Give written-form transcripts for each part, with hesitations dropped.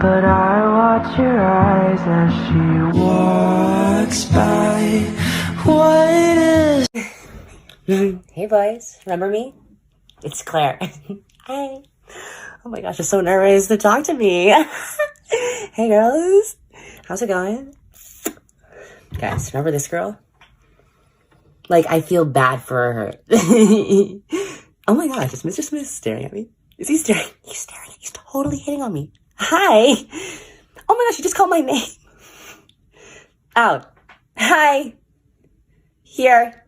but I watch your eyes as she walks by. What is... Hey boys, remember me? It's Claire. Hi. Oh my gosh, I'm so nervous to talk to me. Hey girls, how's it going? Guys, remember this girl? Like, I feel bad for her. Oh my gosh, is Mr. Smith staring at me? Is he staring? He's staring. He's totally hitting on me. Hi. Oh my gosh, you just called my name. Out. Hi. Here.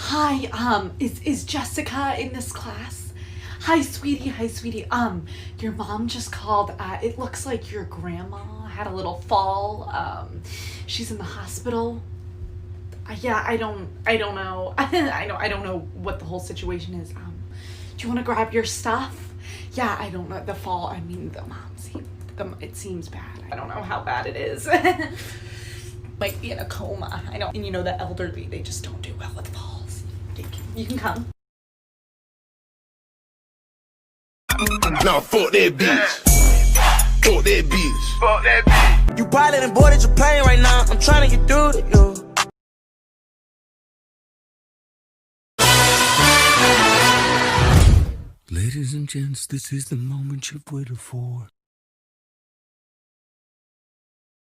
Hi, is Jessica in this class? Hi, sweetie. Hi, sweetie. Your mom just called. It looks like your grandma had a little fall. She's in the hospital. Yeah, I don't know. I don't know what the whole situation is. Do you want to grab your stuff? Yeah, I don't know. The fall, I mean, the mom it seems bad. I don't know how bad it is. Might be in a coma. I know. And you know, the elderly, they just don't do well with falls. You can come. Nah, fuck that bitch. Fuck that bitch. Fuck that bitch. You probably done boarded your plane right now. I'm trying to get through to you. Ladies and gents, this is the moment you've waited for.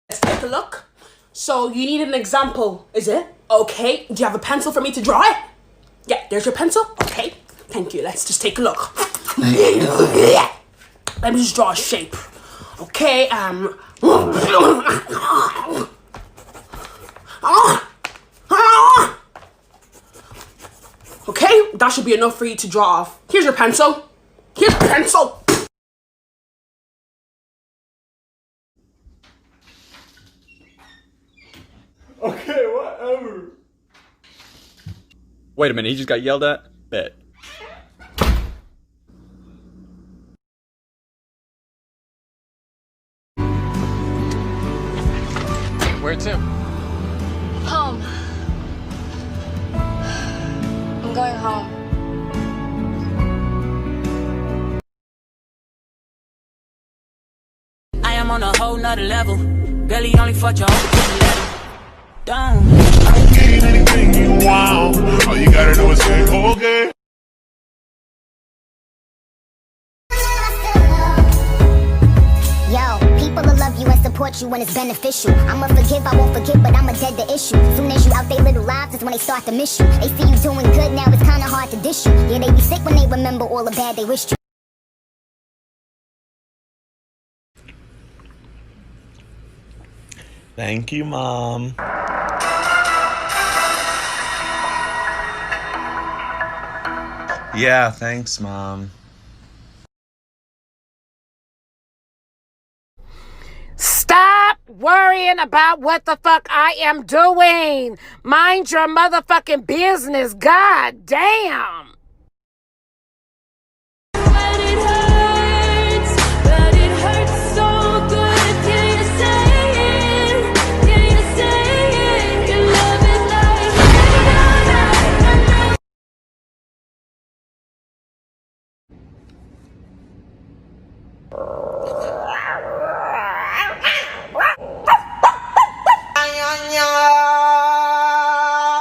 Let's take a look. So you need an example, is it? Okay, do you have a pencil for me to draw it? Yeah, there's your pencil. Okay, thank you. Let's just take a look. Let me just draw a shape. Okay, okay, that should be enough for you to draw off. Here's your pencil. Here's your pencil. Okay, whatever. Wait a minute, he just got yelled at? Bet. Where to? Home. I'm going home. I am on a whole nother level. Barely only fucked your own level. Down. Get anything you want. All you gotta do is say, okay. Yo, people will love you and support you when it's beneficial. I'ma forgive, I won't forget, but I'ma dead the issue. Soon as you out they little lives, that's when they start to miss you. They see you doing good, now it's kinda hard to dish you. Yeah, they be sick when they remember all the bad they wished you. Thank you, Mom. Yeah, thanks, Mom. Stop worrying about what the fuck I am doing. Mind your motherfucking business. God damn.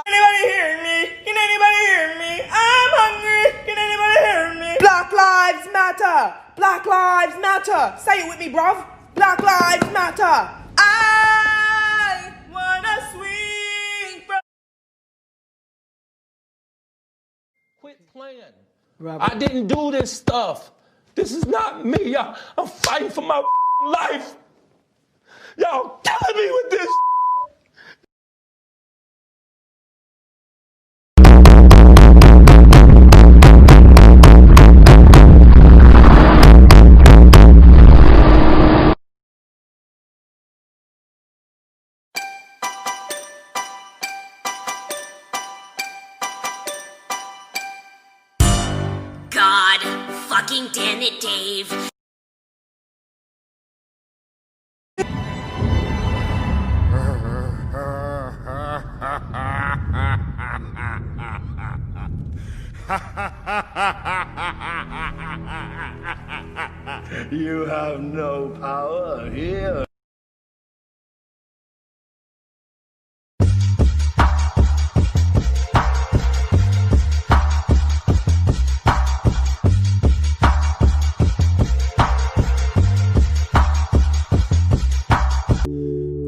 Anybody hear me? Can anybody hear me? I'm hungry. Can anybody hear me? Black Lives Matter. Black Lives Matter. Say it with me, bruv. Black Lives Matter. I wanna swing from... Quit playing. I didn't do this stuff. This is not me. I'm fighting for my life. Y'all killing me with this. God fucking damn it, Dave. You have no power here.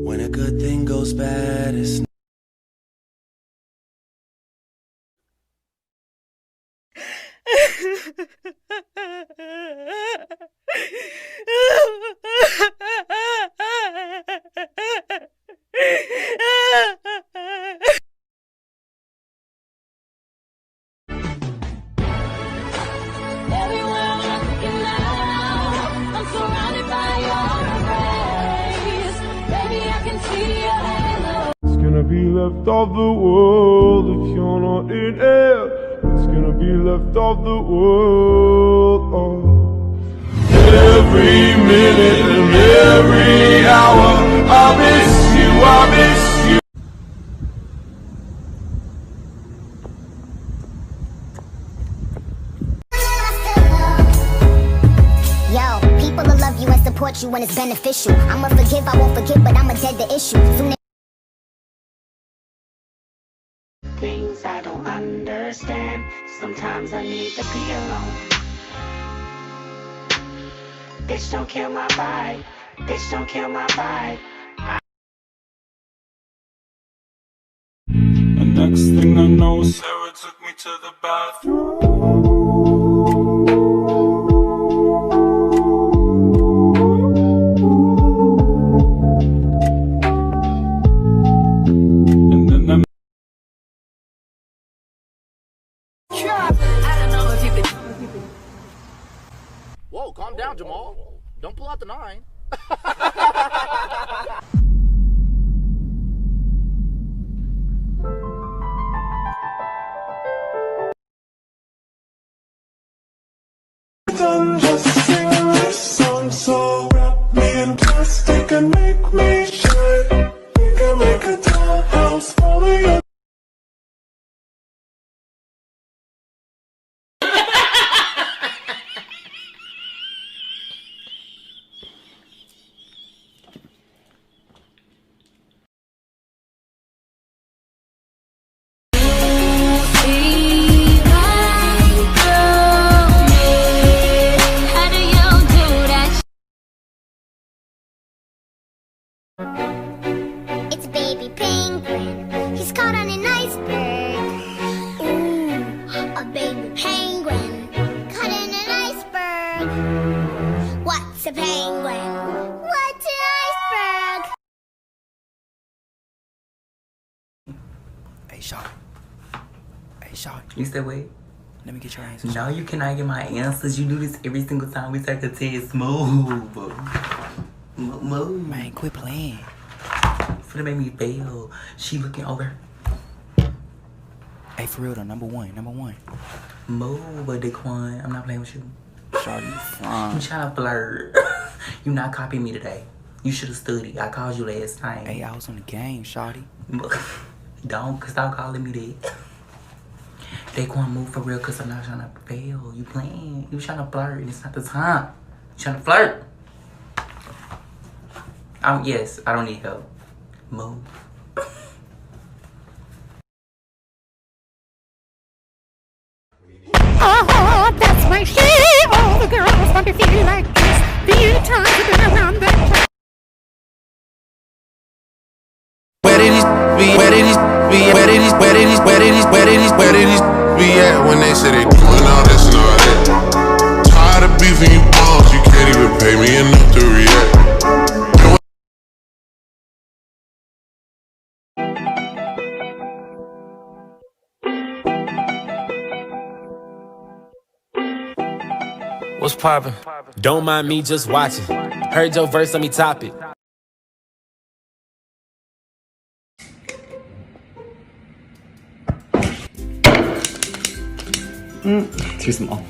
When a good thing goes bad, it's It's gonna be left off the world if you're not in air. It's gonna be left off the world. Oh. Every minute and every hour, I miss you, I miss you. Yo, people will love you and support you when it's beneficial. I'ma forgive, I won't forget, but I'ma dead the issue. Soon Things I don't understand. Sometimes I need to be alone. Bitch, don't kill my vibe. Bitch, don't kill my vibe. And next thing I know, Sarah took me to the bathroom. Whoa, calm down, Jamal. Don't pull out the 9. Done just sing this song, so wrap me in plastic and make me shine. We can make a dollhouse for you. it's baby penguin. He's caught on an iceberg. Ooh, a baby penguin caught in an iceberg. What's a penguin? What's an iceberg? Hey, Shaw. Hey, Shaw. You said wait? Let me get your answers. No, you cannot get my answers. You do this every single time we take a test. Move. Move. Man, quit playing. It's gonna make me fail. She looking over. Hey, for real though, number one. Move, Daquan. I'm not playing with you. Shawty, I'm trying to flirt. You not copying me today. You should have studied. I called you last time. Hey, I was on the game, Shawty. Don't stop calling me that. Daquan, move for real, cause I'm not trying to fail. You playing. You trying to flirt, and it's not the time. You trying to flirt. Yes, I don't need help. Move. Oh, that's my shit. All the girls want to feel like this. The times have been around that. Where did these be at when they say they doing all this and all that? Tired of beefing you balls, you can't even pay me enough to react. What's poppin'? Don't mind me just watching. Heard your verse, let me top it. Too small.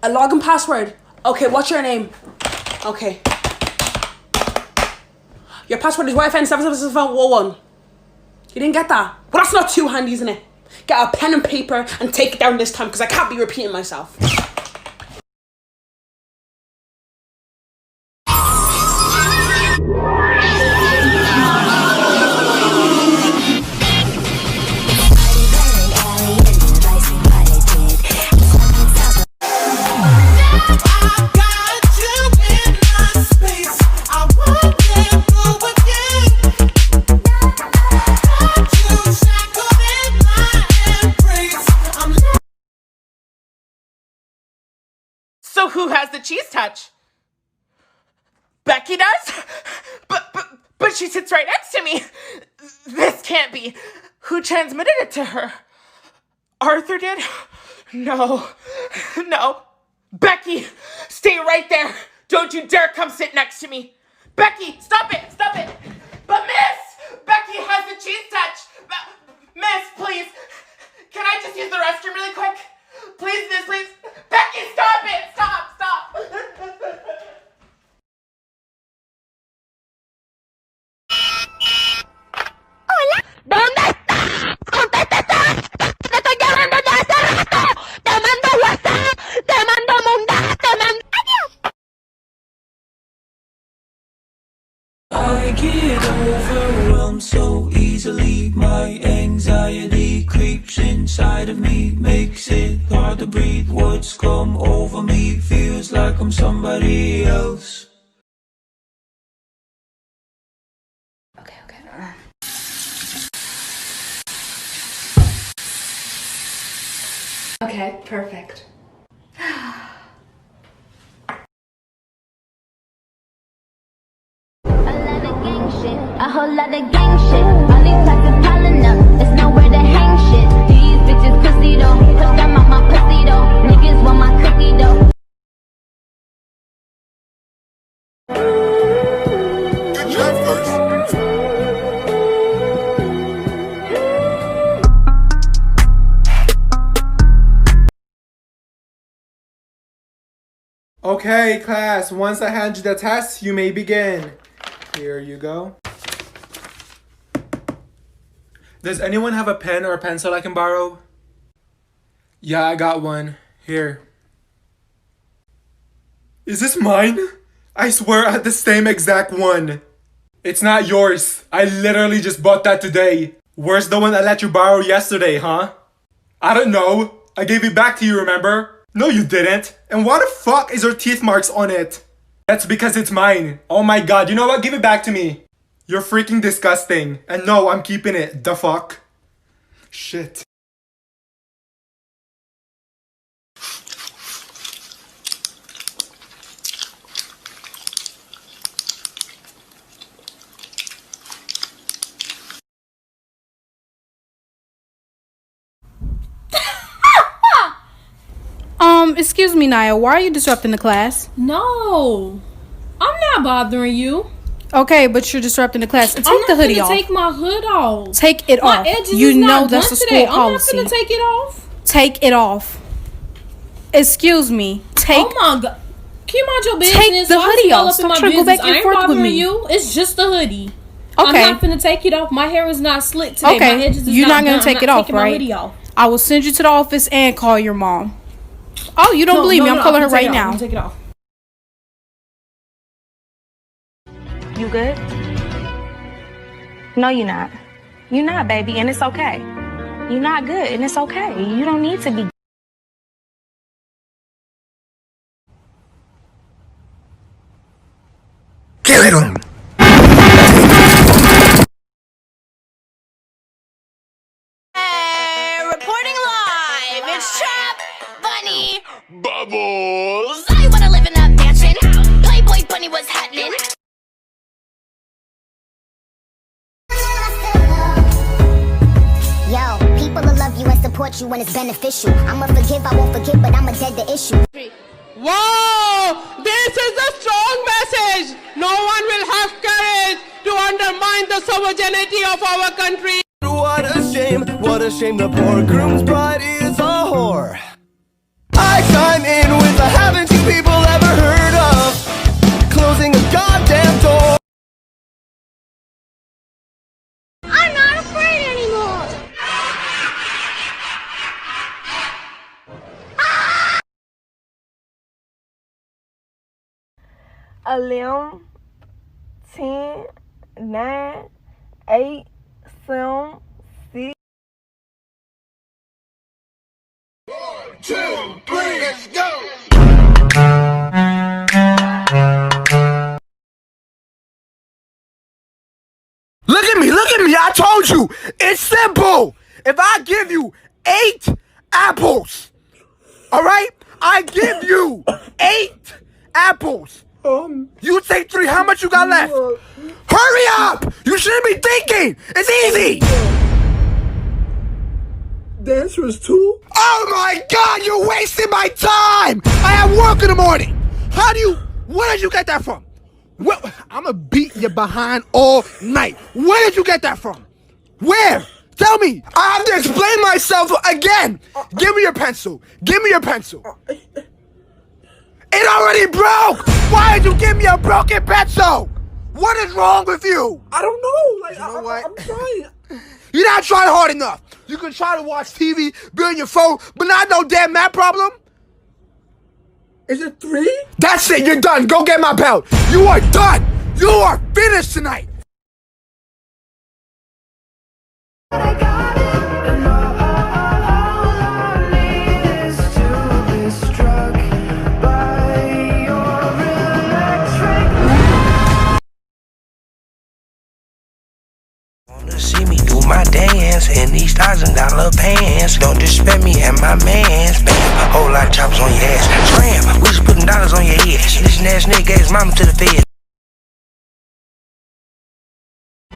A login password. Okay, what's your name? Okay. Your password is YFN77711. You didn't get that? Well, that's not too handy, isn't it? Get a pen and paper and take it down this time because I can't be repeating myself. So who has the cheese touch? Becky does? But she sits right next to me. This can't be. Who transmitted it to her? Arthur did? No. Becky, stay right there. Don't you dare come sit next to me. Becky, stop it. But Miss, Becky has the cheese touch. Miss, please. Can I just use the restroom really quick? Please, Miss, please. Becky, stop it. Stop. Hola, ¿dónde estás? ¡Contéstate! ¡Te estoy llamando ya hace rato! ¡Te mando WhatsApp! ¡Te mando Munda! ¡Te mando... I get overwhelmed so easily. My anxiety creeps inside of me, makes it hard to breathe. What's come over me feels like I'm somebody else. Okay, perfect. A whole lot of gang shit. All these classes piling up. There's nowhere to hang shit. These bitches pussy though. Push them out my pussy though. Niggas want my cookie though. Okay, class, once I hand you the test, you may begin. Here you go. Does anyone have a pen or a pencil I can borrow? Yeah, I got one. Here. Is this mine? I swear I had the same exact one. It's not yours. I literally just bought that today. Where's the one I let you borrow yesterday, huh? I don't know. I gave it back to you, remember? No, you didn't. And why the fuck is there teeth marks on it? That's because it's mine. Oh my god, you know what? Give it back to me. You're freaking disgusting. And no, I'm keeping it. The fuck? Shit. Excuse me, Naya, why are you disrupting the class? No, I'm not bothering you. Okay, but you're disrupting the class. Take the hoodie off. Take my hood off. Take it off. You know that's a school policy. I'm not gonna take it off. Take it off. Excuse me. Oh my god. Can you mind your business? Take the hoodie off. Stop trying to go back and forth with me. You. It's just the hoodie. Okay. I'm not gonna take it off. My hair is not slick today. Okay. My edges is you're not gonna done. take it off, right? My hoodie off. I will send you to the office and call your mom. Oh, you don't believe me? I'm calling her right now. Take it off. You good? No, you're not. You're not, baby, and it's okay. You're not good, and it's okay. You don't need to be. Kill it! Reporting live. It's Trap Bunny Bubbles. I wanna live in that mansion. Playboy Bunny, what's happening? Yo, people will love you and support you when it's beneficial. I'ma forgive, I won't forget, but I'ma dead the issue. Wow! This is a strong message! No one will have courage to undermine the sovereignty of our country. What a shame, the poor groom's bride is a whore. I chime in with a 11, 10, 9, 8, 7, 6. 1, 2, 3, let's go! Look at me, I told you, it's simple. If I give you 8 apples, all right? I give you 8 apples. You take 3, how much you got left? Hurry up! You shouldn't be thinking, it's easy. The answer is 2. Oh my God, you're wasting my time. I have work in the morning. Where did you get that from? Well, I'm gonna beat you behind all night. Where did you get that from? Where? Tell me. I have to explain myself again. Give me your pencil. Give me your pencil. It already broke. Why did you give me a broken pencil? What is wrong with you? I don't know. Like, you know what? I'm trying. You're not trying hard enough. You can try to watch TV, be on your phone, but not no damn math problem. Is it 3? That's it, you're done. Go get my belt. You are done. You are finished tonight. See me do my dance in these $1,000 pants. Don't disrespect me and my mans. Bam, whole lot of choppers on your ass. Scram, we just putting dollars on your head. Snitching ass nigga gave his mama to the fed.